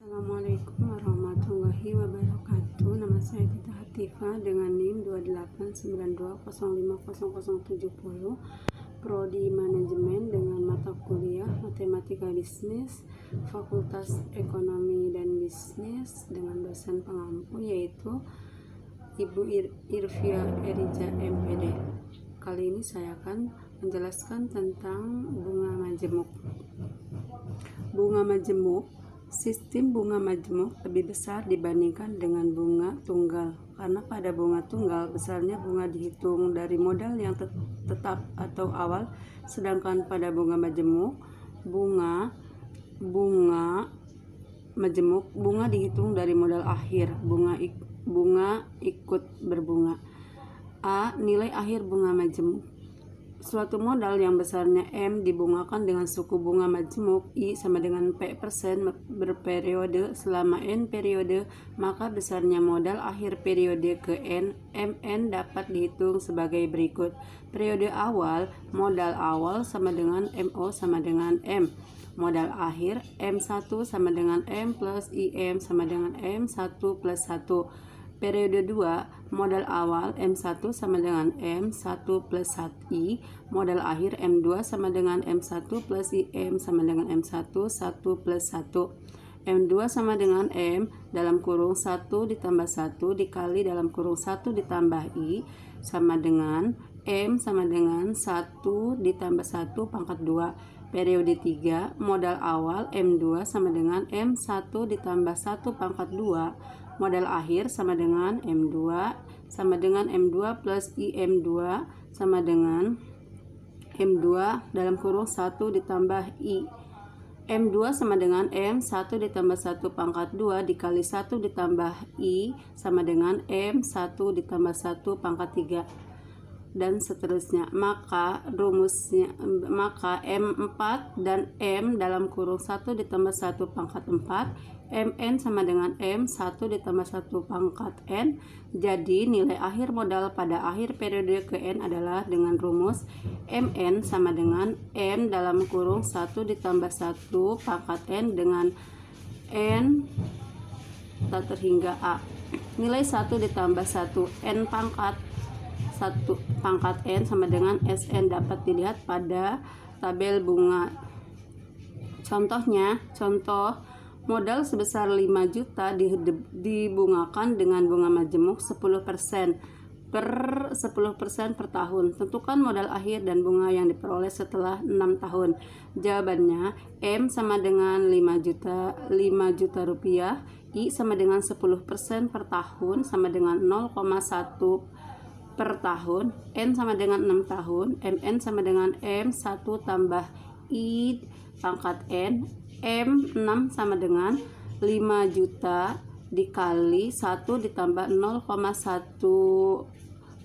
Assalamualaikum warahmatullahi wabarakatuh. Nama saya Tita Hatifah dengan NIM 28920500070, Prodi Manajemen dengan mata kuliah Matematika Bisnis, Fakultas Ekonomi dan Bisnis dengan dosen pengampu yaitu Ibu Irvia Erija MPD. Kali ini saya akan menjelaskan tentang bunga majemuk. Bunga majemuk, sistem bunga majemuk lebih besar dibandingkan dengan bunga tunggal, karena pada bunga tunggal besarnya bunga dihitung dari modal yang tetap atau awal, sedangkan pada bunga majemuk bunga dihitung dari modal akhir. Bunga ikut berbunga. A. Nilai akhir bunga majemuk. Suatu modal yang besarnya M dibungakan dengan suku bunga majemuk I sama dengan P% berperiode selama N periode, maka besarnya modal akhir periode ke N, MN dapat dihitung sebagai berikut. Periode awal, modal awal sama dengan MO sama dengan M. Modal akhir, M1 sama dengan M plus IM sama dengan M1 plus 1. Periode 2, modal awal M1 sama dengan M1 plus 1I, modal akhir M2 sama dengan M1 plus IM sama dengan M1 1 plus 1. M2 sama dengan M dalam kurung 1 ditambah 1 dikali dalam kurung 1 ditambah I sama dengan M sama dengan 1 ditambah 1 pangkat 2. Periode 3, modal awal M2 sama dengan M1 ditambah 1 pangkat 2. Modal akhir sama dengan M2 sama dengan M2 plus IM2 sama dengan M2 dalam kurung 1 ditambah I. M2 sama dengan M1 ditambah 1 pangkat 2 dikali 1 ditambah I sama dengan M1 ditambah 1 pangkat 3. Dan seterusnya. Maka M4 dan M dalam kurung 1 ditambah 1 pangkat 4, MN sama dengan M1 ditambah 1 pangkat N. Jadi nilai akhir modal pada akhir periode ke N adalah dengan rumus MN sama dengan M dalam kurung 1 ditambah 1 pangkat N dengan N tak terhingga A. Nilai 1 ditambah 1 N pangkat 1 pangkat N sama dengan SN dapat dilihat pada tabel bunga. Contohnya, modal sebesar 5 juta dibungakan dengan bunga majemuk 10% per 10% per tahun. Tentukan modal akhir dan bunga yang diperoleh setelah 6 tahun. Jawabannya M sama dengan 5 juta rupiah, I sama dengan 10% per tahun sama dengan 0,1 per tahun, N sama dengan 6 tahun, MN sama dengan M1 tambah I pangkat N, M6 sama dengan 5 juta dikali 1 ditambah 0,1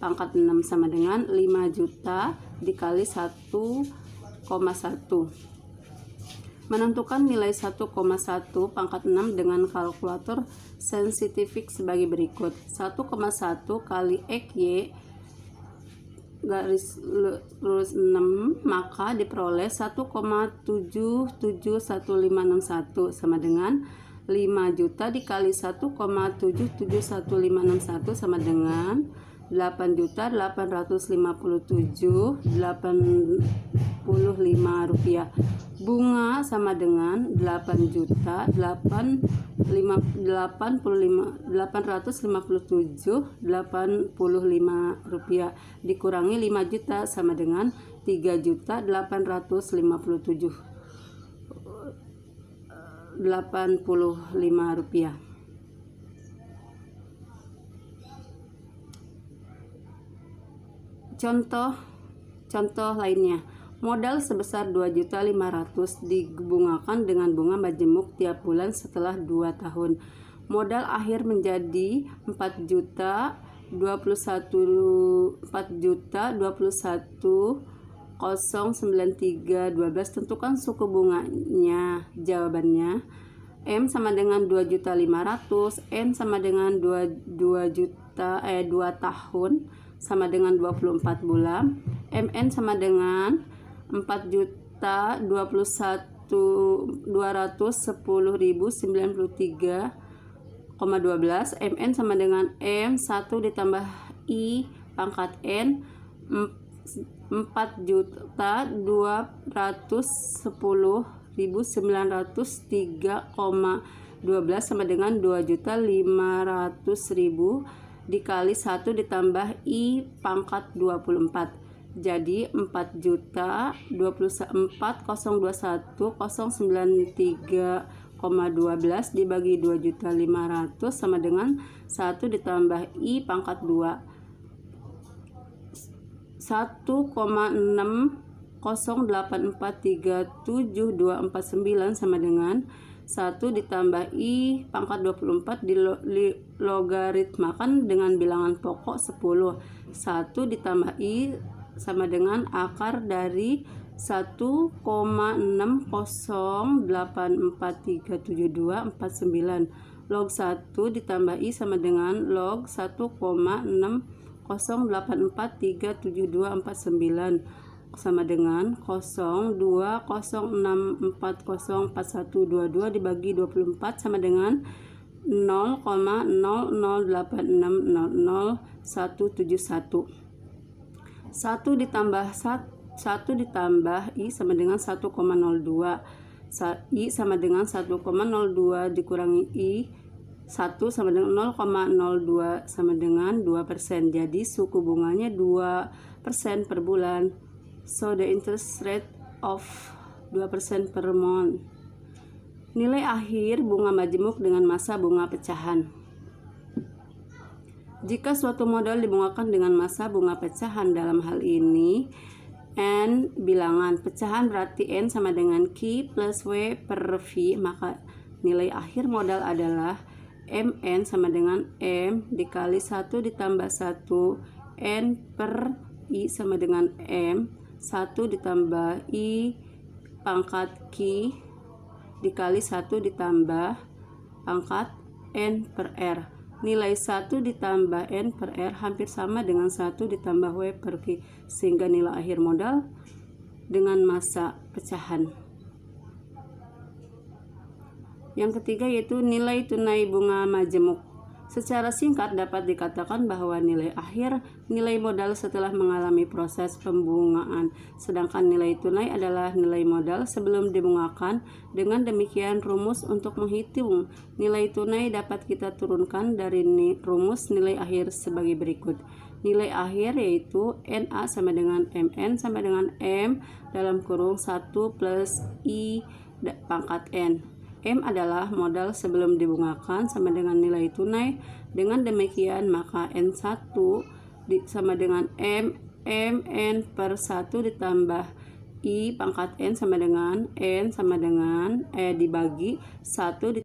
pangkat 6 sama dengan 5 juta dikali 1,1. Menentukan nilai 1,1 pangkat 6 dengan kalkulator saintifik sebagai berikut. 1,1 kali XY garis lurus 6 maka diperoleh 1,771561 sama dengan 5 juta dikali 1,771561 sama dengan 8.857.85 rupiah. Bunga sama dengan 8.857.85 rupiah dikurangi 5 juta sama dengan 3.887.85 rupiah. Contoh lainnya, modal sebesar 2.500.000 dibungakan dengan bunga majemuk tiap bulan setelah 2 tahun. Modal akhir menjadi 4.021.093.12. Tentukan suku bunganya. Jawabannya M sama dengan 2.500.000, N sama dengan 2 tahun sama dengan 24 bulan, MN sama dengan 4.021.093 210.093,12. MN sama dengan M 1 ditambah I pangkat N 4.210.903,12 sama dengan 2.500.000 dikali 1 ditambah I pangkat 24. Jadi 4.021.093,12 dibagi 2.500.000 sama dengan 1 ditambah I pangkat 2. 1,608437.249 sama dengan 1 ditambah I pangkat 24 dilogaritmakan dengan bilangan pokok 10. 1 ditambah I sama dengan akar dari 1,608437.249. Log 1 ditambah I sama dengan log 1,608437.249 sama dengan 0,206404122 dibagi 24 sama dengan 0,0086000171. 1 ditambah I sama dengan 1,02. I sama dengan 1,02 dikurangi I 1 sama dengan 0,02 sama dengan 2%. Jadi suku bunganya 2% per bulan. So the interest rate of 2% per month. Nilai akhir bunga majemuk dengan masa bunga pecahan. Jika suatu modal dibungakan dengan masa bunga pecahan, dalam hal ini N bilangan pecahan berarti N sama dengan Q plus W per V, maka nilai akhir modal adalah MN sama dengan M dikali 1 ditambah 1 N per I sama dengan M 1 ditambah I pangkat Q dikali 1 ditambah pangkat N per R. Nilai 1 ditambah N per R hampir sama dengan 1 ditambah W per Q, sehingga nilai akhir modal dengan masa pecahan. Yang ketiga yaitu nilai tunai bunga majemuk. Secara singkat dapat dikatakan bahwa nilai akhir nilai modal setelah mengalami proses pembungaan, sedangkan nilai tunai adalah nilai modal sebelum dibungakan. Dengan demikian, rumus untuk menghitung nilai tunai dapat kita turunkan dari rumus nilai akhir sebagai berikut. Nilai akhir yaitu NA sama dengan MN sama dengan M dalam kurung 1 plus I pangkat N. M adalah modal sebelum dibungakan sama dengan nilai tunai. Dengan demikian maka N1 sama dengan MN per 1 ditambah I pangkat N sama dengan dibagi 1